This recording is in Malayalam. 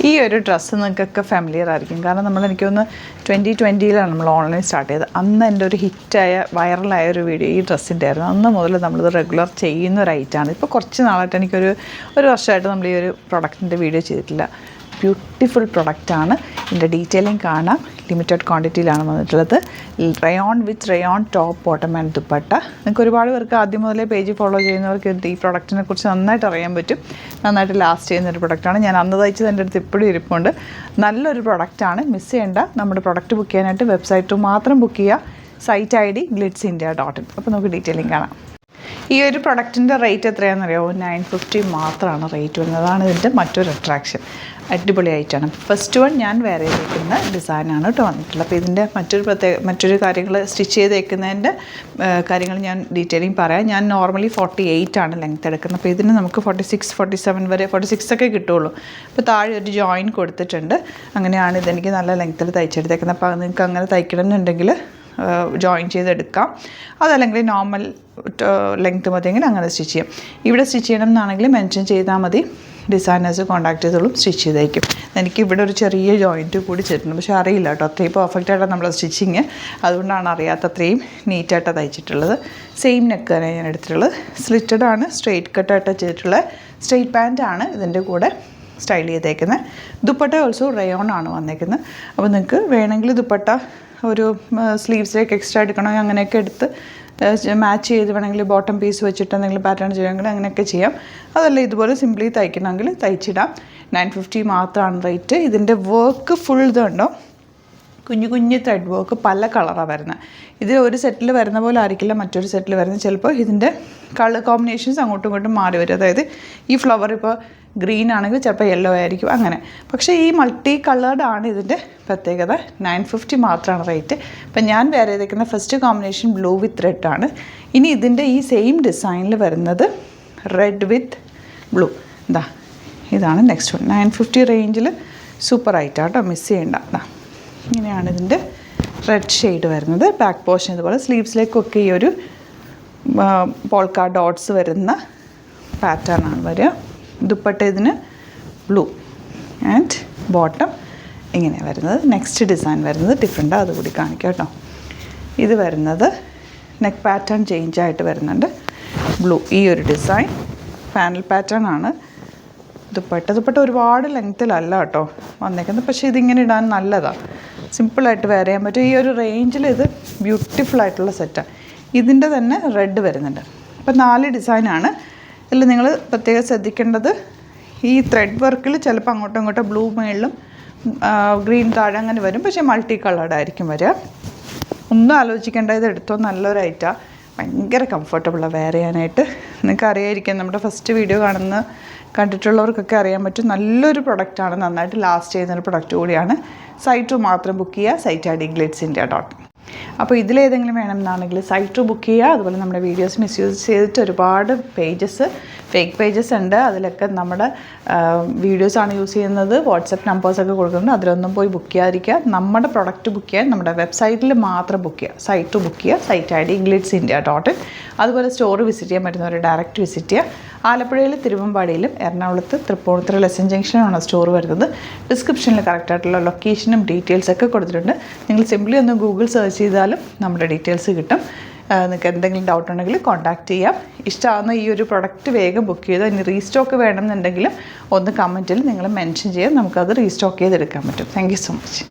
ഈ ഒരു ഡ്രസ്സ് നിങ്ങൾക്കൊക്കെ ഫെമിലിയർ ആയിരിക്കും. കാരണം എനിക്കൊന്ന് 2020 നമ്മൾ ഓൺലൈൻ സ്റ്റാർട്ട് ചെയ്തത്. അന്ന് എൻ്റെ ഒരു ഹിറ്റായ വൈറലായ ഒരു വീഡിയോ ഈ ഡ്രസ്സിൻ്റെ ആയിരുന്നു. അന്ന് മുതൽ നമ്മളിത് റെഗുലർ ചെയ്യുന്ന ഒരു ഐറ്റമാണ്. ഇപ്പോൾ കുറച്ച് നാളായിട്ട് എനിക്കൊരു വർഷമായിട്ട് നമ്മൾ ഈ ഒരു പ്രൊഡക്റ്റിൻ്റെ വീഡിയോ ചെയ്തിട്ടില്ല. ബ്യൂട്ടിഫുൾ പ്രൊഡക്റ്റാണ്. ഇതിൻ്റെ ഡീറ്റെയിലിംഗ് കാണാം. ലിമിറ്റഡ് ക്വാണ്ടിറ്റിയിലാണ് വന്നിട്ടുള്ളത്. Rayon with rayon top bottom and dupatta. നിങ്ങൾക്ക് ഒരുപാട് പേർക്ക് ആദ്യം മുതലേ പേജ് ഫോളോ ചെയ്യുന്നവർക്ക് ഈ പ്രൊഡക്റ്റിനെ കുറിച്ച് നന്നായിട്ട് അറിയാൻ പറ്റും. നന്നായിട്ട് ലാസ്റ്റ് ചെയ്യുന്നൊരു പ്രൊഡക്റ്റാണ്. ഞാൻ അന്ന് തയ്ച്ചത് എൻ്റെ അടുത്ത് ഇപ്പോഴും ഇരിപ്പുണ്ട്. നല്ലൊരു പ്രൊഡക്റ്റാണ്, മിസ് ചെയ്യേണ്ട. നമ്മുടെ പ്രൊഡക്റ്റ് ബുക്ക് ചെയ്യാനായിട്ട് വെബ്സൈറ്റ് മാത്രം ബുക്ക് ചെയ്യുക. Site ID glitzindia.in. അപ്പോൾ നമുക്ക് ഡീറ്റെയിലിംഗ് കാണാം. ഈ ഒരു പ്രൊഡക്റ്റിൻ്റെ റേറ്റ് എത്രയാണെന്നറിയാമോ? 950 മാത്രമാണ് റേറ്റ് വരുന്നത്. അതാണ് ഇതിൻ്റെ മറ്റൊരു അട്രാക്ഷൻ. അടിപൊളിയായിട്ടാണ്. ഫസ്റ്റ് വൺ ഞാൻ വേറെ ചെയ്തേക്കുന്ന ഡിസൈനാണ് കേട്ടോ വന്നിട്ടുള്ളത്. അപ്പോൾ ഇതിൻ്റെ മറ്റൊരു കാര്യങ്ങൾ സ്റ്റിച്ച് ചെയ്തേക്കുന്നതിൻ്റെ കാര്യങ്ങൾ ഞാൻ ഡീറ്റെയിലിംഗ് പറയാം. ഞാൻ നോർമലി 48 ആണ് ലെങ്ത് എടുക്കുന്നത്. അപ്പോൾ ഇതിന് നമുക്ക് 46, 47 വരെ 46 ഒക്കെ കിട്ടുള്ളൂ. അപ്പോൾ താഴെ ഒരു ജോയിൻ കൊടുത്തിട്ടുണ്ട്. അങ്ങനെയാണ് ഇതെനിക്ക് നല്ല ലെങ്ത്തിൽ തയ്ച്ചെടുത്തേക്കുന്നത്. അപ്പോൾ നിങ്ങൾക്ക് അങ്ങനെ തയ്ക്കണമെന്നുണ്ടെങ്കിൽ ജോയിൻ ചെയ്തെടുക്കാം. അതല്ലെങ്കിൽ നോർമൽ ലെങ്ത്ത് മതിയെങ്കിൽ അങ്ങനെ സ്റ്റിച്ച് ചെയ്യാം. ഇവിടെ സ്റ്റിച്ച് ചെയ്യണം എന്നാണെങ്കിൽ മെൻഷൻ ചെയ്താൽ മതി. ഡിസൈനേഴ്സ് കോൺടാക്ട് ചെയ്തോളും, സ്റ്റിച്ച് ചെയ്തേക്കും. എനിക്ക് ഇവിടെ ഒരു ചെറിയ ജോയിൻറ്റ് കൂടി ചെയ്തിട്ടുണ്ട്. പക്ഷേ അറിയില്ല കേട്ടോ, അത്രയും പെർഫെക്റ്റായിട്ടാണ് നമ്മൾ സ്റ്റിച്ചിങ്. അതുകൊണ്ടാണ് അറിയാത്ത അത്രയും നീറ്റായിട്ടാണ് തയ്ച്ചിട്ടുള്ളത്. സെയിം നെക്ക് തന്നെ ഞാൻ എടുത്തിട്ടുള്ളത്. സ്ലിറ്റഡ് ആണ്, സ്ട്രെയിറ്റ് കട്ടായിട്ടാണ് ചെയ്തിട്ടുള്ളത്. സ്ട്രെയിറ്റ് പാൻറ്റാണ് ഇതിൻ്റെ കൂടെ സ്റ്റൈൽ ചെയ്തേക്കുന്നത്. ദുപ്പട്ട ഓൾസോ റയോൺ ആണ് വന്നേക്കുന്നത്. അപ്പോൾ നിങ്ങൾക്ക് വേണമെങ്കിൽ ദുപ്പട്ട ഒരു സ്ലീവ്സിലേക്ക് എക്സ്ട്രാ എടുക്കണമെങ്കിൽ അങ്ങനെയൊക്കെ എടുത്ത് മാച്ച് ചെയ്ത് വേണമെങ്കിൽ ബോട്ടം പീസ് വെച്ചിട്ട് എന്തെങ്കിലും പാറ്റേൺ ചെയ്യുമെങ്കിൽ അങ്ങനെയൊക്കെ ചെയ്യാം. അതല്ല ഇതുപോലെ സിംപ്ലി തയ്ക്കണമെങ്കിൽ തയ്ച്ചിടാം. 950 മാത്രമാണ് റേറ്റ്. ഇതിൻ്റെ വർക്ക് ഫുൾ ഇതുണ്ടോ, കുഞ്ഞു കുഞ്ഞു ത്രെഡ് വർക്ക് പല കളറാണ് വരുന്നത്. ഇത് ഒരു സെറ്റിൽ വരുന്ന പോലെ ആയിരിക്കില്ല മറ്റൊരു സെറ്റിൽ വരുന്നത്. ചിലപ്പോൾ ഇതിൻ്റെ കളർ കോമ്പിനേഷൻസ് അങ്ങോട്ടും ഇങ്ങോട്ടും മാറി വരും. അതായത് ഈ ഫ്ലവർ ഇപ്പോൾ ഗ്രീൻ ആണെങ്കിൽ ചിലപ്പോൾ യെല്ലോ ആയിരിക്കും അങ്ങനെ. പക്ഷേ ഈ മൾട്ടി കളേർഡ് ആണ് ഇതിൻ്റെ പ്രത്യേകത. 950 മാത്രമാണ് റേറ്റ്. ഇപ്പം ഞാൻ വേറെ ചെയ്തേക്കുന്ന first combination blue with red ആണ്. ഇനി ഇതിൻ്റെ ഈ സെയിം ഡിസൈനിൽ വരുന്നത് റെഡ് വിത്ത് ബ്ലൂ. ഇതാണ് നെക്സ്റ്റ് വൺ. 950 റേഞ്ചിൽ സൂപ്പർ ആയിട്ടാണ് കേട്ടോ, മിസ് ചെയ്യേണ്ട. ഇങ്ങനെയാണ് ഇതിൻ്റെ റെഡ് ഷെയ്ഡ് വരുന്നത്. ബാക്ക് പോർഷൻ ഇതുപോലെ സ്ലീവ്സിലേക്കൊക്കെ ഈ ഒരു പോൾക്ക ഡോട്ട്സ് വരുന്ന പാറ്റേൺ ആണ് വരിക. ദുപ്പട്ട ഇതിന് ബ്ലൂ ആൻഡ് ബോട്ടം ഇങ്ങനെയാണ് വരുന്നത്. നെക്സ്റ്റ് ഡിസൈൻ വരുന്നത് ഡിഫറെൻ്റ്, അതുകൂടി കാണിക്കാം കേട്ടോ. ഇത് വരുന്നത് നെക്ക് പാറ്റേൺ ചേഞ്ച് ആയിട്ട് വരുന്നുണ്ട്. ബ്ലൂ ഈ ഒരു ഡിസൈൻ പാനൽ പാറ്റേൺ ആണ്. ദുപ്പട്ട ഒരുപാട് ലെങ്ത്തിലല്ല കേട്ടോ വന്നേക്കുന്നത്. പക്ഷേ ഇതിങ്ങനെ ഇടാൻ നല്ലതാണ്, സിമ്പിളായിട്ട് വെയർ ചെയ്യാൻ പറ്റും. ഈ ഒരു റേഞ്ചിൽ ഇത് ബ്യൂട്ടിഫുൾ ആയിട്ടുള്ള സെറ്റാണ്. ഇതിൻ്റെ തന്നെ റെഡ് വരുന്നുണ്ട്. അപ്പോൾ 4 ഡിസൈനാണ്. ഇതിൽ നിങ്ങൾ പ്രത്യേകം ശ്രദ്ധിക്കേണ്ടത് ഈ ത്രെഡ് വർക്കിൽ ചിലപ്പോൾ അങ്ങോട്ടും ഇങ്ങോട്ടും ബ്ലൂ മേളിലും ഗ്രീൻ താഴെ അങ്ങനെ വരും. പക്ഷേ മൾട്ടി കളേർഡ് ആയിരിക്കും വരിക. ഒന്നും ആലോചിക്കേണ്ട, ഇത് എടുത്തോ നല്ലൊരു ഐറ്റാണ്. ഭയങ്കര കംഫർട്ടബിളാണ് വെയർ ചെയ്യാനായിട്ട്. നിങ്ങൾക്ക് അറിയായിരിക്കും, നമ്മുടെ ഫസ്റ്റ് വീഡിയോ കണ്ടിട്ടുള്ളവർക്കൊക്കെ അറിയാൻ പറ്റും. നല്ലൊരു പ്രൊഡക്റ്റാണ്, നന്നായിട്ട് ലാസ്റ്റ് ചെയ്യുന്നൊരു പ്രൊഡക്റ്റ് കൂടിയാണ്. സൈറ്റ് മാത്രം ബുക്ക് ചെയ്യുക. Site ID glitzindia.in. അപ്പോൾ ഇതിലേതെങ്കിലും വേണമെന്നാണെങ്കിൽ സൈറ്റ് ബുക്ക് ചെയ്യുക. അതുപോലെ നമ്മുടെ വീഡിയോസ് മിസ്യൂസ് ചെയ്തിട്ട് ഒരുപാട് ഫേക്ക് പേജസ് ഉണ്ട്. അതിലൊക്കെ നമ്മുടെ വീഡിയോസാണ് യൂസ് ചെയ്യുന്നത്. വാട്സപ്പ് നമ്പേഴ്സൊക്കെ കൊടുക്കുന്നുണ്ട്. അതിലൊന്നും പോയി ബുക്ക് ചെയ്യാതിരിക്കുക. നമ്മുടെ പ്രൊഡക്റ്റ് ബുക്ക് ചെയ്യാൻ നമ്മുടെ വെബ്സൈറ്റിൽ മാത്രം ബുക്ക് ചെയ്യുക. സൈറ്റ് ബുക്ക് ചെയ്യുക. Site ID glitzindia.in. അതുപോലെ സ്റ്റോർ വിസിറ്റ് ചെയ്യാൻ പറ്റുന്നവർ ഡയറക്റ്റ് വിസിറ്റ് ചെയ്യുക. ആലപ്പുഴയിൽ തിരുവമ്പാടിയിലും എറണാകുളത്ത് തൃപ്പൂണിത്തുറ ലെസൺ ജംഗ്ഷനാണ് സ്റ്റോർ വരുന്നത്. ഡിസ്ക്രിപ്ഷനിൽ കറക്റ്റായിട്ടുള്ള ലൊക്കേഷനും ഡീറ്റെയിൽസൊക്കെ കൊടുത്തിട്ടുണ്ട്. നിങ്ങൾ സിംപ്ലി ഒന്ന് ഗൂഗിൾ സെർച്ച് ചെയ്താലും നമ്മുടെ ഡീറ്റെയിൽസ് കിട്ടും. നിങ്ങൾക്ക് എന്തെങ്കിലും ഡൗട്ട് ഉണ്ടെങ്കിൽ കോൺടാക്റ്റ് ചെയ്യാം. ഇഷ്ടമാകുന്ന ഈ ഒരു പ്രൊഡക്റ്റ് വേഗം ബുക്ക് ചെയ്ത് ഇനി റീസ്റ്റോക്ക് വേണമെന്നുണ്ടെങ്കിലും ഒന്ന് കമൻറ്റിൽ നിങ്ങൾ മെൻഷൻ ചെയ്യാം. നമുക്കത് റീസ്റ്റോക്ക് ചെയ്തെടുക്കാൻ പറ്റും. Thank you so much.